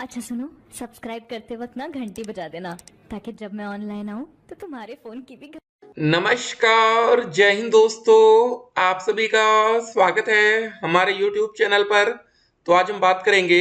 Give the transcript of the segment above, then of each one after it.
अच्छा सुनो, सब्सक्राइब करते वक्त ना घंटी बजा देना ताकि जब मैं ऑनलाइन आऊँ तो तुम्हारे फोन की भी नमस्कार, जय हिंद दोस्तों। आप सभी का स्वागत है हमारे YouTube चैनल पर। तो आज हम बात करेंगे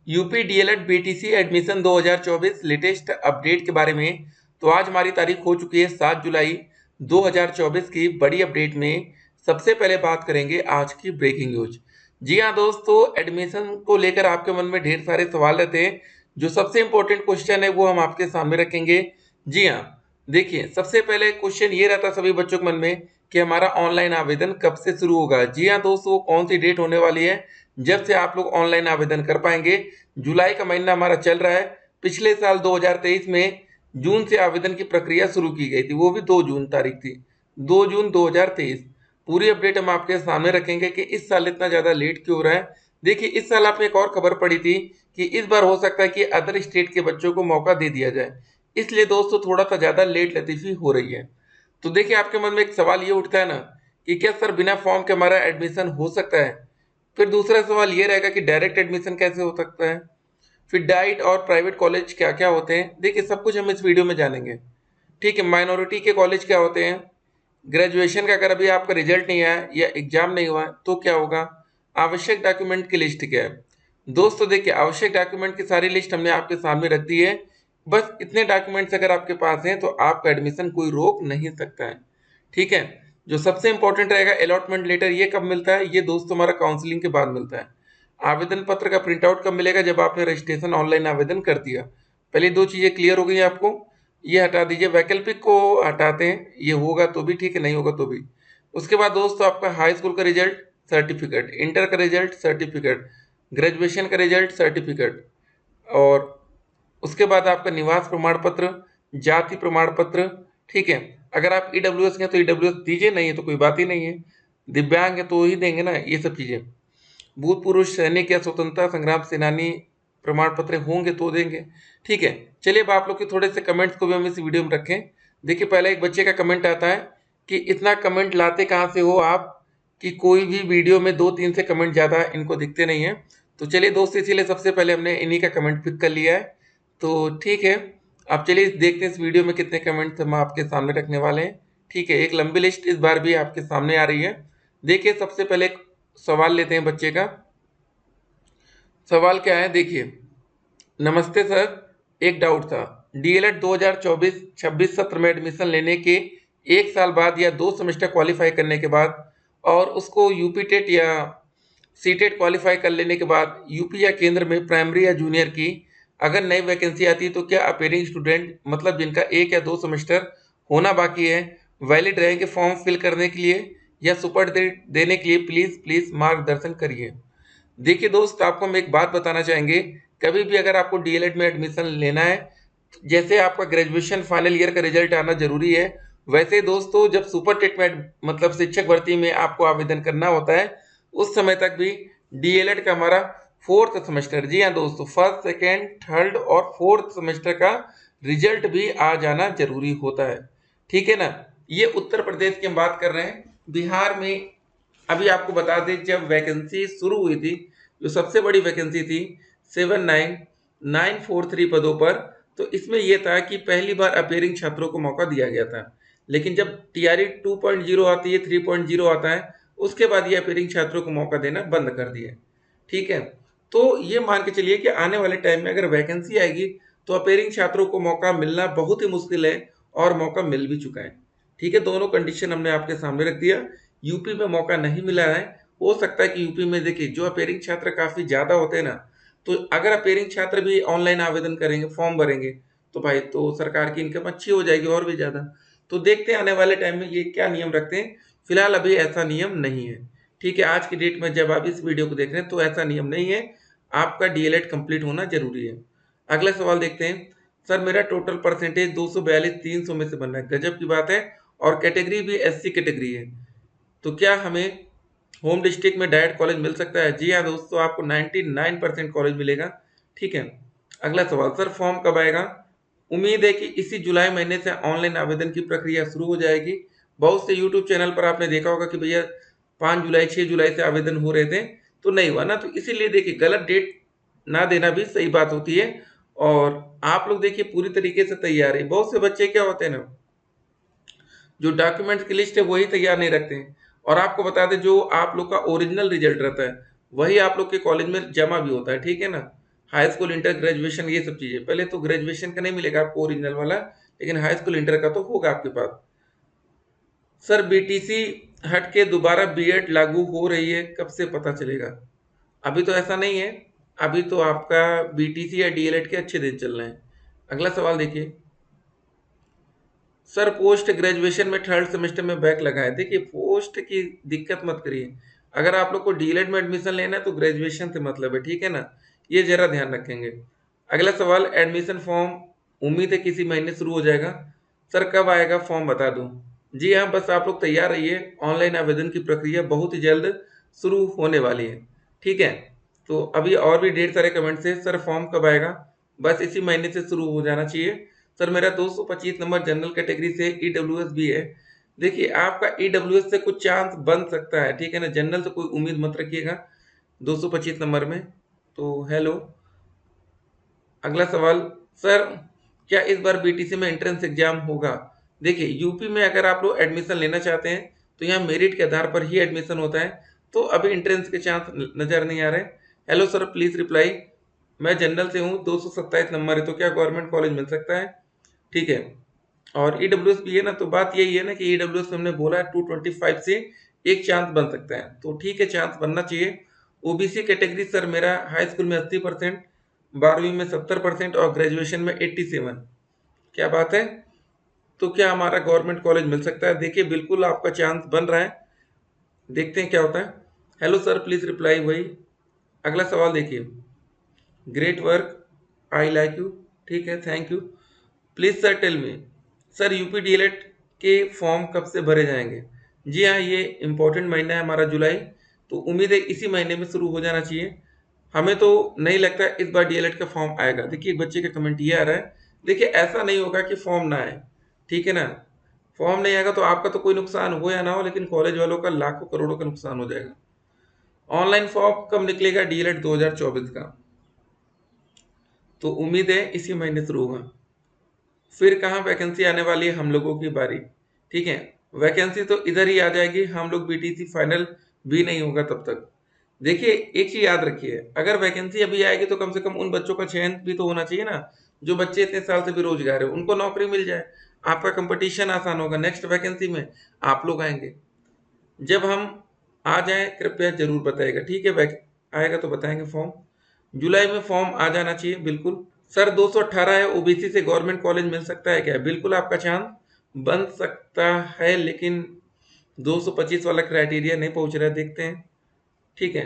UP DElEd BTC admission 2024 latest update के बारे में। तो आज हमारी तारीख हो चुकी है 7 जुलाई 2024 की बड़ी अपडेट में। सबसे पहले बात करेंगे आज की ब्रेकिंग न्यूज। जी हाँ दोस्तों, एडमिशन को लेकर आपके मन में ढेर सारे सवाल रहते हैं। जो सबसे इम्पोर्टेंट क्वेश्चन है वो हम आपके सामने रखेंगे। जी हाँ, देखिए सबसे पहले क्वेश्चन ये रहता है सभी बच्चों के मन में कि हमारा ऑनलाइन आवेदन कब से शुरू होगा। जी हाँ दोस्तों, कौन सी डेट होने वाली है जब से आप लोग ऑनलाइन आवेदन कर पाएंगे। जुलाई का महीना हमारा चल रहा है। पिछले साल 2023 में जून से आवेदन की प्रक्रिया शुरू की गई थी, वो भी 2 जून तारीख थी, 2 जून 2023। पूरी अपडेट हम आपके सामने रखेंगे कि इस साल इतना ज्यादा लेट क्यों हो रहा है। देखिए इस साल आपने एक और खबर पड़ी थी कि इस बार हो सकता है कि अदर स्टेट के बच्चों को मौका दे दिया जाए, इसलिए दोस्तों थोड़ा सा ज़्यादा लेट लतीफ़ी हो रही है। तो देखिए आपके मन में एक सवाल ये उठता है ना कि क्या सर बिना फॉर्म के हमारा एडमिशन हो सकता है। फिर दूसरा सवाल ये रहेगा कि डायरेक्ट एडमिशन कैसे हो सकता है। फिर डाइट और प्राइवेट कॉलेज क्या क्या होते हैं, देखिए सब कुछ हम इस वीडियो में जानेंगे। ठीक है, माइनॉरिटी के कॉलेज क्या होते हैं, ग्रेजुएशन का अगर अभी आपका रिजल्ट नहीं आया या एग्जाम नहीं हुआ है तो क्या होगा, आवश्यक डॉक्यूमेंट की लिस्ट क्या है। दोस्तों देखिए आवश्यक डॉक्यूमेंट की सारी लिस्ट हमने आपके सामने रख दी है। बस इतने डॉक्यूमेंट्स अगर आपके पास हैं तो आपका एडमिशन कोई रोक नहीं सकता है। ठीक है, जो सबसे इंपॉर्टेंट रहेगा अलॉटमेंट लेटर, ये कब मिलता है, ये दोस्तों हमारा काउंसलिंग के बाद मिलता है। आवेदन पत्र का प्रिंट आउट कब मिलेगा, जब आपने रजिस्ट्रेशन ऑनलाइन आवेदन कर दिया। पहले दो चीजें क्लियर हो गई आपको, ये हटा दीजिए, वैकल्पिक को हटाते हैं, ये होगा तो भी ठीक है, नहीं होगा तो भी। उसके बाद दोस्तों आपका हाई स्कूल का रिजल्ट सर्टिफिकेट, इंटर का रिजल्ट सर्टिफिकेट, ग्रेजुएशन का रिजल्ट सर्टिफिकेट, और उसके बाद आपका निवास प्रमाण पत्र, जाति प्रमाण पत्र। ठीक है, अगर आप ईडब्ल्यूएस हैं तो ईडब्ल्यूएस दीजिए, नहीं है तो कोई बात ही नहीं है। दिव्यांग है तो ही देंगे ना ये सब चीजें। भूतपूर्व सैनिक या स्वतंत्रता संग्राम सेनानी प्रमाण पत्र होंगे तो देंगे। ठीक है, चलिए अब आप लोग के थोड़े से कमेंट्स को भी हम इस वीडियो में रखें। देखिए पहले एक बच्चे का कमेंट आता है कि इतना कमेंट लाते कहाँ से हो आप, कि कोई भी वीडियो में 2-3 से कमेंट ज़्यादा इनको दिखते नहीं है। तो चलिए दोस्त, इसीलिए सबसे पहले हमने इन्हीं का कमेंट पिक कर लिया है। तो ठीक है, अब चलिए देखते हैं इस वीडियो में कितने कमेंट्स हम आपके सामने रखने वाले हैं। ठीक है, एक लंबी लिस्ट इस बार भी आपके सामने आ रही है। देखिए सबसे पहले एक सवाल लेते हैं बच्चे का। सवाल क्या है देखिए, नमस्ते सर, एक डाउट था। डीएलएड 2024-26 सत्र में एडमिशन लेने के एक साल बाद या 2 सेमेस्टर क्वालिफाई करने के बाद और उसको यूपी टेट या सीटेट क्वालिफाई कर लेने के बाद यूपी या केंद्र में प्राइमरी या जूनियर की अगर नई वैकेंसी आती है तो क्या अपेयरिंग स्टूडेंट, मतलब जिनका 1 या 2 सेमेस्टर होना बाकी है, वैलिड रहेंगे फॉर्म फिल करने के लिए या सुपर देने के लिए। प्लीज प्लीज मार्गदर्शन करिए। देखिए दोस्त, आपको हम एक बात बताना चाहेंगे, कभी भी अगर आपको डीएलएड में एडमिशन लेना है, जैसे आपका ग्रेजुएशन फाइनल ईयर का रिजल्ट आना जरूरी है, वैसे दोस्तों जब सुपर टेट में मतलब शिक्षक भर्ती में आपको आवेदन करना होता है, उस समय तक भी डीएलएड का हमारा 4th सेमेस्टर, जी हाँ दोस्तों, फर्स्ट सेकेंड थर्ड और 4th सेमेस्टर का रिजल्ट भी आ जाना जरूरी होता है। ठीक है ना, ये उत्तर प्रदेश की हम बात कर रहे हैं। बिहार में अभी आपको बता दें, जब वैकेंसी शुरू हुई थी, जो सबसे बड़ी वैकेंसी थी 79943 पदों पर, तो इसमें यह था कि पहली बार अपेयरिंग छात्रों को मौका दिया गया था। लेकिन जब टीआरई 2.0 आती है, 3.0 आता है, उसके बाद ये अपेयरिंग छात्रों को मौका देना बंद कर दिया। ठीक है, तो ये मान के चलिए कि आने वाले टाइम में अगर वैकेंसी आएगी तो अपेयरिंग छात्रों को मौका मिलना बहुत ही मुश्किल है, और मौका मिल भी चुका है। ठीक है, दोनों कंडीशन हमने आपके सामने रख दिया। यूपी में मौका नहीं मिला है, हो सकता है कि यूपी में देखिए जो अपेयरिंग छात्र काफी ज्यादा होते हैं ना, तो अगर अपेयरिंग छात्र भी ऑनलाइन आवेदन करेंगे, फॉर्म भरेंगे, तो भाई तो सरकार की इनकम अच्छी हो जाएगी और भी ज्यादा। तो देखते हैं आने वाले टाइम में ये क्या नियम रखते हैं। फिलहाल अभी ऐसा नियम नहीं है। ठीक है, आज की डेट में जब आप इस वीडियो को देख रहे हैं तो ऐसा नियम नहीं है, आपका डीएलएड कंप्लीट होना जरूरी है। अगला सवाल देखते हैं। सर मेरा टोटल परसेंटेज 242 300 में से बन रहा है, गजब की बात है, और कैटेगरी भी एससी कैटेगरी है, तो क्या हमें होम डिस्ट्रिक्ट में डायरेक्ट कॉलेज मिल सकता है। जी हाँ दोस्तों, आपको 99% कॉलेज मिलेगा। ठीक है, अगला सवाल, सर फॉर्म कब आएगा। उम्मीद है कि इसी जुलाई महीने से ऑनलाइन आवेदन की प्रक्रिया शुरू हो जाएगी। बहुत से यूट्यूब चैनल पर आपने देखा होगा कि भैया 5 जुलाई 6 जुलाई से आवेदन हो रहे थे, तो नहीं हुआ ना, तो इसीलिए देखिए गलत डेट ना देना भी सही बात होती है। और आप लोग देखिए पूरी तरीके से तैयार है। बहुत से बच्चे क्या होते हैं ना, जो डॉक्यूमेंट्स की लिस्ट है वही तैयार नहीं रखते हैं। और आपको बता दें, जो आप लोग का ओरिजिनल रिजल्ट रहता है वही आप लोग के कॉलेज में जमा भी होता है, ठीक है ना। हाई स्कूल, इंटर, ग्रेजुएशन, ये सब चीजें। पहले तो ग्रेजुएशन का नहीं मिलेगा आपको ओरिजिनल वाला, लेकिन हाई स्कूल, इंटर का तो होगा आपके पास। सर बीटीसी हट के दोबारा बीएड लागू हो रही है, कब से पता चलेगा? अभी तो ऐसा नहीं है। अभी तो आपका बीटीसी या डीएलएड के अच्छे दिन चल रहे हैं। अगला सवाल देखिए। सर पोस्ट ग्रेजुएशन में थर्ड सेमेस्टर में बैक लगा है। देखिए पोस्ट की दिक्कत मत करिए। अगर आप लोग को डीएलएड में एडमिशन लेना है तो ग्रेजुएशन से मतलब है, ठीक है ना। ये जरा ध्यान रखेंगे। अगला सवाल, एडमिशन फॉर्म उम्मीद है किसी महीने शुरू हो जाएगा। सर कब आएगा फॉर्म बता दूं? जी हाँ, बस आप लोग तैयार रहिए। ऑनलाइन आवेदन की प्रक्रिया बहुत ही जल्द शुरू होने वाली है, ठीक है। तो अभी और भी ढेर सारे कमेंट्स है, सर फॉर्म कब आएगा? बस इसी महीने से शुरू हो जाना चाहिए। सर मेरा 225 नंबर जनरल कैटेगरी से ईडब्ल्यूएस भी है। देखिए आपका ईडब्ल्यूएस से कुछ चांस बन सकता है, ठीक है ना। जनरल से कोई उम्मीद मत रखिएगा 225 नंबर में। तो हेलो। अगला सवाल, सर क्या इस बार बीटीसी में एंट्रेंस एग्जाम होगा? देखिए यूपी में अगर आप लोग एडमिशन लेना चाहते हैं तो यहाँ मेरिट के आधार पर ही एडमिशन होता है। तो अभी एंट्रेंस के चांस नजर नहीं आ रहे। Hello sir please reply. मैं जनरल से हूँ, 227 नंबर है, तो क्या गवर्नमेंट कॉलेज मिल सकता है? ठीक है। और ईडब्ल्यूएस भी है ना, तो बात यही है ना कि ईडब्ल्यूएस हमने बोला है 225 से एक चांस बन सकता है, तो ठीक है चांस बनना चाहिए। ओबीसी कैटेगरी सर मेरा हाई स्कूल में 80%, 12वीं में 70% और ग्रेजुएशन में 87। क्या बात है। तो क्या हमारा गवर्नमेंट कॉलेज मिल सकता है? देखिए बिल्कुल आपका चांस बन रहा है, देखते हैं क्या होता है। हेलो सर प्लीज रिप्लाई वही। अगला सवाल देखिए। Great work, I like you, ठीक है, thank you. Please sir tell me, sir UP DElEd के फॉर्म कब से भरे जाएंगे? जी हाँ, ये इम्पोर्टेंट महीना है हमारा जुलाई, तो उम्मीद है इसी महीने में शुरू हो जाना चाहिए। हमें तो नहीं लगता इस बार डीएलएड का फॉर्म आएगा। देखिए एक बच्चे का कमेंट ये आ रहा है। देखिए ऐसा नहीं होगा कि फॉर्म ना आए, ठीक है ना। फॉर्म नहीं आएगा तो आपका तो कोई नुकसान हो या ना हो, लेकिन कॉलेज वालों का लाखों करोड़ों का नुकसान हो जाएगा। ऑनलाइन फॉर्म कब निकलेगा डीएलएड 2024 का? तो उम्मीद है इसी महीने शुरू होगा। फिर कहाँ वैकेंसी आने वाली है हम लोगों की बारी, ठीक है। वैकेंसी तो इधर ही आ जाएगी, हम लोग बीटीसी फाइनल भी नहीं होगा तब तक। देखिए एक चीज याद रखिए, अगर वैकेंसी अभी आएगी तो कम से कम उन बच्चों का चयन भी तो होना चाहिए ना, जो बच्चे इतने साल से बेरोजगार है, उनको नौकरी मिल जाए। आपका कंपटीशन आसान होगा, नेक्स्ट वैकेंसी में आप लोग आएंगे। जब हम आ जाएं कृपया जरूर बताइएगा, ठीक है। आएगा तो बताएंगे फॉर्म। जुलाई में फॉर्म आ जाना चाहिए बिल्कुल। सर 218 है, ओबीसी से गवर्नमेंट कॉलेज मिल सकता है क्या? बिल्कुल आपका चांस बन सकता है, लेकिन 225 वाला क्राइटेरिया नहीं पहुंच रहा है, देखते हैं, ठीक है।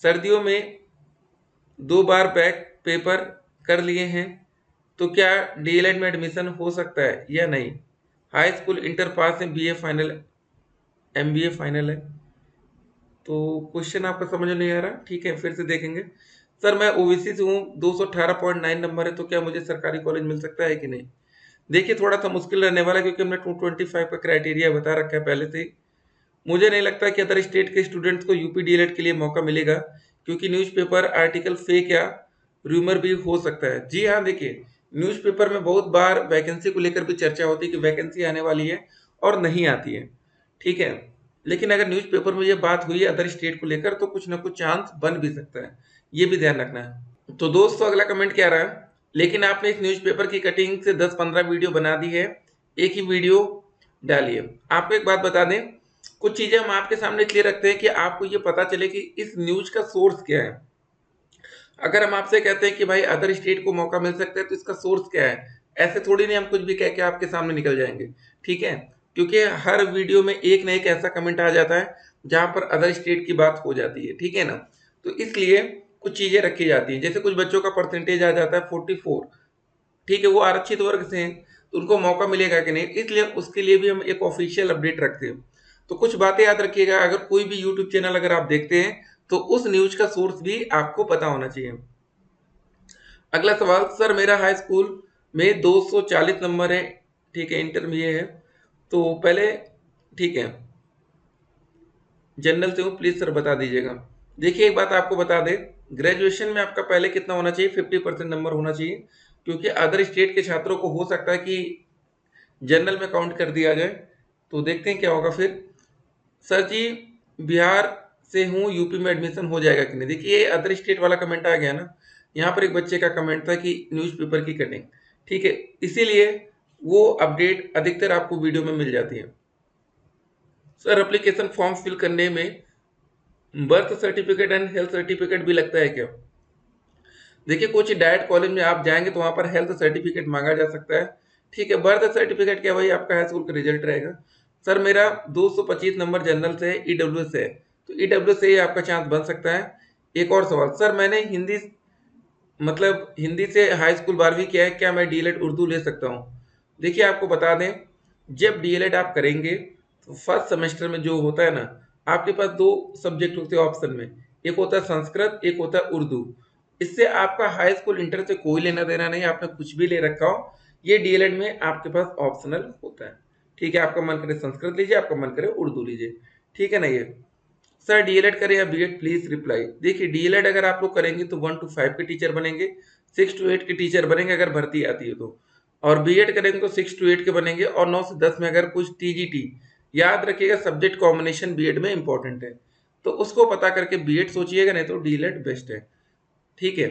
सर्दियों में 2 बार बैक पेपर कर लिए हैं, तो क्या डीएलएड में एडमिशन हो सकता है या नहीं? हाई स्कूल, इंटर पास है, बीए फाइनल, एमबीए फाइनल है। तो क्वेश्चन आपका समझ में नहीं आ रहा, ठीक है, फिर से देखेंगे। सर मैं ओबीसी से हूँ, 218.9 नंबर है, तो क्या मुझे सरकारी कॉलेज मिल सकता है कि नहीं? देखिए थोड़ा सा मुश्किल रहने वाला है, क्योंकि हमने 225 का क्राइटेरिया बता रखा है पहले से ही। मुझे नहीं लगता कि अदर स्टेट के स्टूडेंट्स को यूपी डीएलएड के लिए मौका मिलेगा, क्योंकि न्यूज़पेपर आर्टिकल फेक या रूमर भी हो सकता है। जी हाँ, देखिए न्यूज़पेपर में बहुत बार वैकेंसी को लेकर भी चर्चा होती है कि वैकेंसी आने वाली है और नहीं आती है, ठीक है। लेकिन अगर न्यूज़पेपर में ये बात हुई है अदर स्टेट को लेकर, तो कुछ ना कुछ चांस बन भी सकता है, ये भी ध्यान रखना है। तो दोस्तों अगला कमेंट क्या रहा है, लेकिन आपने इस न्यूज़पेपर की कटिंग से 10-15 वीडियो बना दी है, एक ही वीडियो डालिए। आपको एक बात बता दें, कुछ चीजें हम आपके सामने क्लियर रखते हैं कि आपको ये पता चले कि इस न्यूज का सोर्स क्या है। अगर हम आपसे कहते हैं कि भाई अदर स्टेट को मौका मिल सकता है, तो इसका सोर्स क्या है? ऐसे थोड़ी नहीं हम कुछ भी कह के आपके सामने निकल जाएंगे, ठीक है। क्योंकि हर वीडियो में एक ना एक ऐसा कमेंट आ जाता है जहां पर अदर स्टेट की बात हो जाती है, ठीक है ना। तो इसलिए कुछ चीजें रखी जाती हैं, जैसे कुछ बच्चों का परसेंटेज आ जाता है 44, ठीक है, वो आरक्षित वर्ग से हैं, तो उनको मौका मिलेगा कि नहीं, इसलिए उसके लिए भी हम एक ऑफिशियल अपडेट रखते हैं। तो कुछ बातें याद रखिएगा, अगर कोई भी यूट्यूब चैनल अगर आप देखते हैं तो उस न्यूज का सोर्स भी आपको पता होना चाहिए। अगला सवाल, सर मेरा हाई स्कूल में 240 नंबर है, ठीक है, इंटर में ये है, तो पहले ठीक है, जनरल से हूँ, प्लीज सर बता दीजिएगा। देखिए एक बात आपको बता दें, ग्रेजुएशन में आपका पहले कितना होना चाहिए, 50% नंबर होना चाहिए, क्योंकि अदर स्टेट के छात्रों को हो सकता है कि जनरल में काउंट कर दिया जाए। तो देखते हैं क्या होगा फिर। सर जी, बिहार से हूँ, यूपी में एडमिशन हो जाएगा कि नहीं। देखिए ये अदर स्टेट वाला कमेंट आ गया ना, यहाँ पर एक बच्चे का कमेंट था कि न्यूज़पेपर की कटिंग, ठीक है, इसीलिए वो अपडेट अधिकतर आपको वीडियो में मिल जाती है। सर एप्लीकेशन फॉर्म फिल करने में birth certificate and health certificate भी लगता है क्या। देखिए कुछ डायट कॉलेज में आप जाएंगे तो वहां पर हेल्थ सर्टिफिकेट मांगा जा सकता है, ठीक है। बर्थ सर्टिफिकेट क्या भाई, आपका हाई स्कूल का रिजल्ट रहेगा। सर मेरा 225 नंबर जनरल से है, ईडब्ल्यू से है, तो ईडब्ल्यू से ही आपका चांस बन सकता है। एक और सवाल, सर मैंने हिंदी हिंदी से हाई स्कूल 12वीं किया है, क्या मैं डीएलएड उर्दू ले सकता हूँ। देखिए आपको बता दें, जब डीएलएड आप करेंगे तो फर्स्ट सेमेस्टर में जो होता है ना, आपके पास दो सब्जेक्ट होते हैं ऑप्शन में, एक होता है संस्कृत, एक होता है उर्दू। इससे आपका हाई स्कूल इंटर से कोई लेना देना नहीं, आपने कुछ भी ले रखा हो, ये डीएलएड में आपके पास ऑप्शनल होता है, ठीक है। आपका मन करे संस्कृत लीजिए, आपका मन करे उर्दू लीजिए, ठीक है ना। ये सर डीएलएड करें या बीएड, प्लीज रिप्लाई। देखिए डीएलएड अगर आप लोग करेंगे तो 1 to 5 के टीचर बनेंगे, 6 to 8 के टीचर बनेंगे अगर भर्ती आती है तो, और बीएड करेंगे तो 6 to 8 के बनेंगे, और 9 से 10 में अगर कुछ टीजीटी, याद रखिएगा सब्जेक्ट कॉम्बिनेशन बीएड में इंपॉर्टेंट है, तो उसको पता करके बीएड सोचिएगा, नहीं तो डीएलएड बेस्ट है, ठीक है।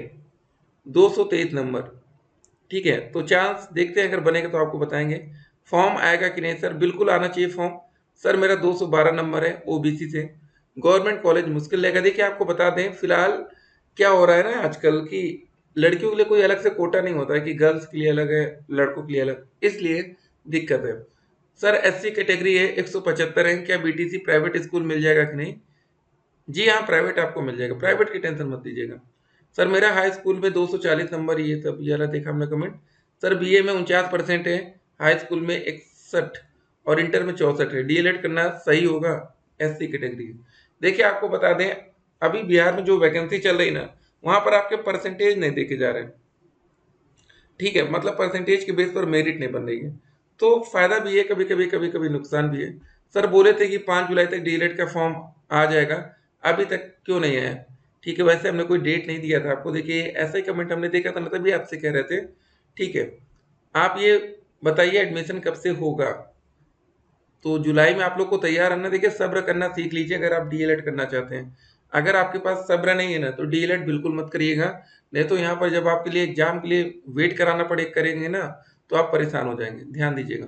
223 नंबर, ठीक है, तो चांस देखते हैं, अगर बनेगा तो आपको बताएंगे। फॉर्म आएगा कि नहीं, सर बिल्कुल आना चाहिए फॉर्म। सर मेरा 212 नंबर है ओबीसी से, गवर्नमेंट कॉलेज मुश्किल लगेगा। देखिए आपको बता दें, फिलहाल क्या हो रहा है ना आजकल की, लड़कियों के लिए कोई अलग से कोटा नहीं होता है कि गर्ल्स के लिए अलग है, लड़कों के लिए अलग, इसलिए दिक्कत है। सर एससी कैटेगरी है, 175 है, क्या बीटीसी प्राइवेट स्कूल मिल जाएगा कि नहीं। जी हाँ, प्राइवेट आपको मिल जाएगा, प्राइवेट की टेंशन मत लीजिएगा। सर मेरा हाई स्कूल में 240 नंबर, ये सब ये वाला देखा हमने कमेंट। सर बीए में 49% है, हाई स्कूल में 61 और इंटर में 64 है, डीएलएड करना सही होगा, एससी कैटेगरी। देखिए आपको बता दें, अभी बिहार में जो वैकेंसी चल रही ना, वहां पर आपके परसेंटेज नहीं देखे जा रहे हैं, ठीक है, मतलब परसेंटेज के बेस पर मेरिट नहीं बन रही है, तो फायदा भी है कभी कभी, कभी कभी नुकसान भी है। सर बोले थे कि 5 जुलाई तक डीएलएड का फॉर्म आ जाएगा, अभी तक क्यों नहीं आया। ठीक है, वैसे हमने कोई डेट नहीं दिया था आपको, देखिए ऐसा ही कमेंट हमने देखा था ना, तभी आपसे कह रहे थे, ठीक है। आप ये बताइए एडमिशन कब से होगा। तो जुलाई में आप लोग को तैयार रहना, देखिए सब्र करना सीख लीजिए अगर आप डीएलएड करना चाहते हैं। अगर आपके पास सब्र नहीं है ना, तो डीएलएड बिल्कुल मत करिएगा, नहीं तो यहाँ पर जब आपके लिए एग्जाम के लिए वेट कराना पड़े करेंगे ना, तो आप परेशान हो जाएंगे, ध्यान दीजिएगा।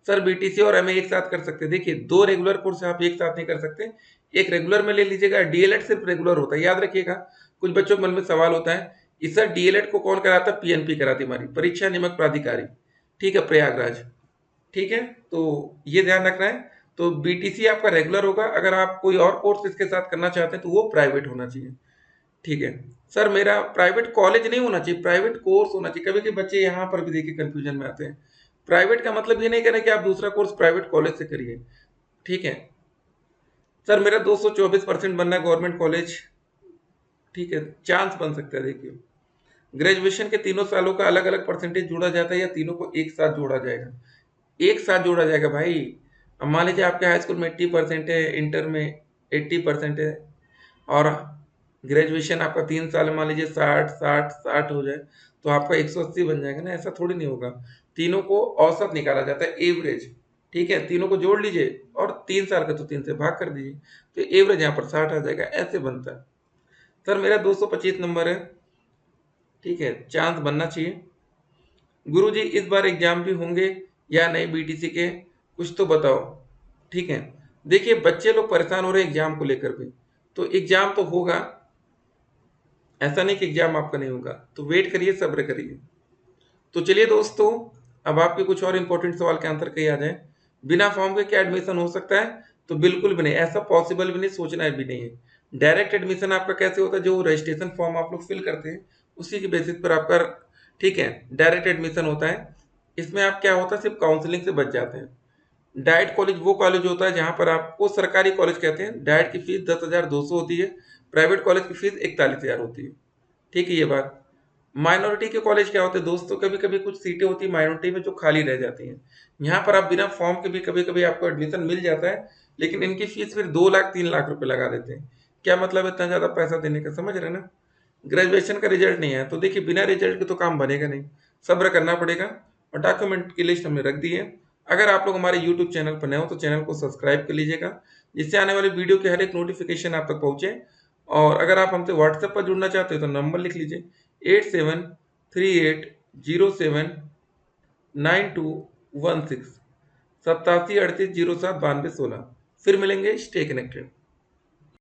सर बीटीसी और एमए एक साथ कर सकते हैं, देखिए दो रेगुलर कोर्स आप एक साथ नहीं कर सकते, एक रेगुलर में ले लीजिएगा, डीएलएड सिर्फ रेगुलर होता है, याद रखिएगा। कुछ बच्चों के मन में सवाल होता है, इस सर डीएलएड को कौन कराता है, पीएनपी कराती हमारी परीक्षा नियामक प्राधिकारी, ठीक है, प्रयागराज, ठीक है, तो ये ध्यान रखना है। तो बीटीसी आपका रेगुलर होगा, अगर आप कोई और कोर्स इसके साथ करना चाहते हैं तो वो प्राइवेट होना चाहिए, ठीक है। सर मेरा प्राइवेट कॉलेज नहीं होना चाहिए, प्राइवेट कोर्स होना चाहिए, कभी कभी बच्चे यहाँ पर भी देखिए कंफ्यूजन में आते हैं। प्राइवेट का मतलब ये नहीं करें कि आप दूसरा कोर्स प्राइवेट कॉलेज से करिए, ठीक है। सर मेरा 224% बनना है गवर्नमेंट कॉलेज, ठीक है, चांस बन सकता है। देखिए ग्रेजुएशन के तीनों सालों का अलग अलग परसेंटेज जोड़ा जाता है या तीनों को एक साथ जोड़ा जाएगा, एक साथ जोड़ा जाएगा भाई। अब मान लीजिए आपके हाई स्कूल में 80% है, इंटर में 80% है, और ग्रेजुएशन आपका 3 साल में मान लीजिए 60 60 60 हो जाए, तो आपका 180 बन जाएगा ना, ऐसा थोड़ी नहीं होगा। तीनों को औसत निकाला जाता है, एवरेज, ठीक है, तीनों को जोड़ लीजिए और 3 साल का तो 3 से भाग कर दीजिए, तो एवरेज यहाँ पर 60 आ जाएगा, ऐसे बनता है। सर मेरा 225 नंबर है, ठीक है, चांस बनना चाहिए। गुरुजी इस बार एग्जाम भी होंगे या नहीं बीटीसी के, कुछ तो बताओ, ठीक है। देखिए बच्चे लोग परेशान हो रहे हैं एग्जाम को लेकर भी, तो एग्जाम तो होगा, ऐसा नहीं कि एग्जाम आपका नहीं होगा, तो वेट करिए, सब्र करिए। तो चलिए दोस्तों, अब आपके कुछ और इंपॉर्टेंट सवाल के आंसर कही आ जाए। बिना फॉर्म के क्या एडमिशन हो सकता है, तो बिल्कुल भी नहीं, ऐसा पॉसिबल भी नहीं, सोचना भी नहीं है। डायरेक्ट एडमिशन आपका कैसे होता है, जो रजिस्ट्रेशन फॉर्म आप लोग फिल करते हैं उसी के बेसिस पर आपका, ठीक है, डायरेक्ट एडमिशन होता है। इसमें आप क्या होता है, सिर्फ काउंसलिंग से बच जाते हैं। डाइट कॉलेज वो कॉलेज होता है जहां पर आपको, सरकारी कॉलेज कहते हैं, डाइट की फीस 10,200 होती है, प्राइवेट कॉलेज की फीस 41,000 होती है, ठीक है, ये बात। माइनॉरिटी के कॉलेज क्या होते हैं दोस्तों, कभी कभी कुछ सीटें होती है माइनॉरिटी में जो खाली रह जाती हैं, यहाँ पर आप बिना फॉर्म के भी कभी कभी आपको एडमिशन मिल जाता है, लेकिन इनकी फीस फिर 2 लाख 3 लाख रुपए लगा देते हैं, क्या मतलब इतना ज़्यादा पैसा देने का, समझ रहे ना। ग्रेजुएशन का रिजल्ट नहीं है तो देखिए बिना रिजल्ट के तो काम बनेगा नहीं, सब्र करना पड़ेगा। और डॉक्यूमेंट की लिस्ट हमने रख दी है। अगर आप लोग हमारे यूट्यूब चैनल पर नए हो तो चैनल को सब्सक्राइब कर लीजिएगा, जिससे आने वाली वीडियो के हर एक नोटिफिकेशन आप तक पहुंचे। और अगर आप हमसे व्हाट्सएप पर जुड़ना चाहते हो तो नंबर लिख लीजिए 8738079216, 8738079216। फिर मिलेंगे, स्टे कनेक्टेड।